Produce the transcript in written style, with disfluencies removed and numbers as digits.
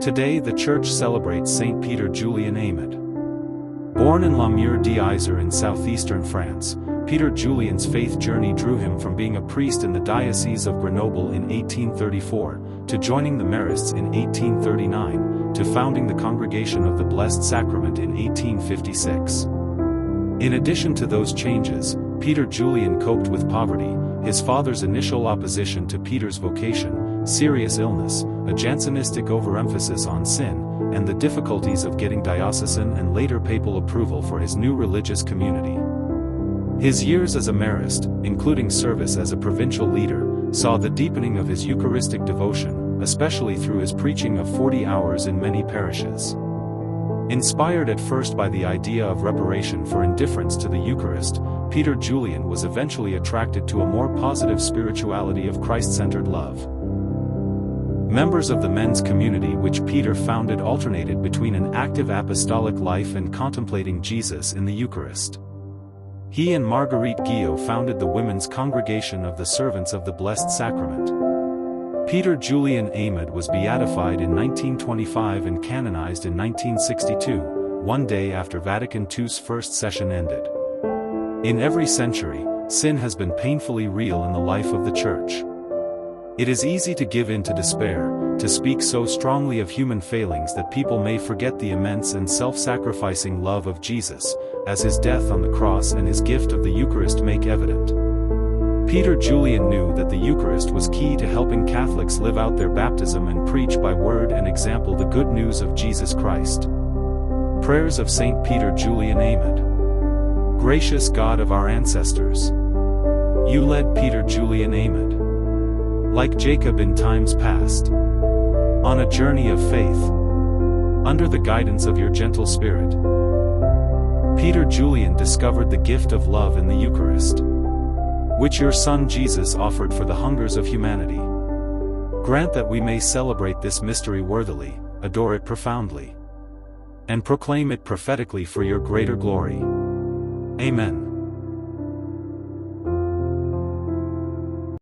Today the church celebrates Saint Peter Julian Eymard. Born in La Mure d'Isère in southeastern France, Peter Julian's faith journey drew him from being a priest in the Diocese of Grenoble in 1834, to joining the Marists in 1839, to founding the Congregation of the Blessed Sacrament in 1856. In addition to those changes, Peter Julian coped with poverty, his father's initial opposition to Peter's vocation, serious illness, a Jansenistic overemphasis on sin, and the difficulties of getting diocesan and later papal approval for his new religious community. His years as a Marist, including service as a provincial leader, saw the deepening of his Eucharistic devotion, especially through his preaching of 40 hours in many parishes. Inspired at first by the idea of reparation for indifference to the Eucharist, Peter Julian was eventually attracted to a more positive spirituality of Christ-centered love. Members of the men's community which Peter founded alternated between an active apostolic life and contemplating Jesus in the Eucharist. He and Marguerite Guillot founded the Women's Congregation of the Servants of the Blessed Sacrament. Peter Julian Eymard was beatified in 1925 and canonized in 1962, one day after Vatican II's first session ended. In every century, sin has been painfully real in the life of the Church. It is easy to give in to despair, to speak so strongly of human failings that people may forget the immense and self-sacrificing love of Jesus, as his death on the cross and his gift of the Eucharist make evident. Peter Julian knew that the Eucharist was key to helping Catholics live out their baptism and preach by word and example the good news of Jesus Christ. Prayers of Saint Peter Julian Eymard. Gracious God of our ancestors, you led Peter Julian Eymard, like Jacob in times past, on a journey of faith, under the guidance of your gentle spirit. Peter Julian discovered the gift of love in the Eucharist, which your Son Jesus offered for the hungers of humanity. Grant that we may celebrate this mystery worthily, adore it profoundly, and proclaim it prophetically for your greater glory. Amen.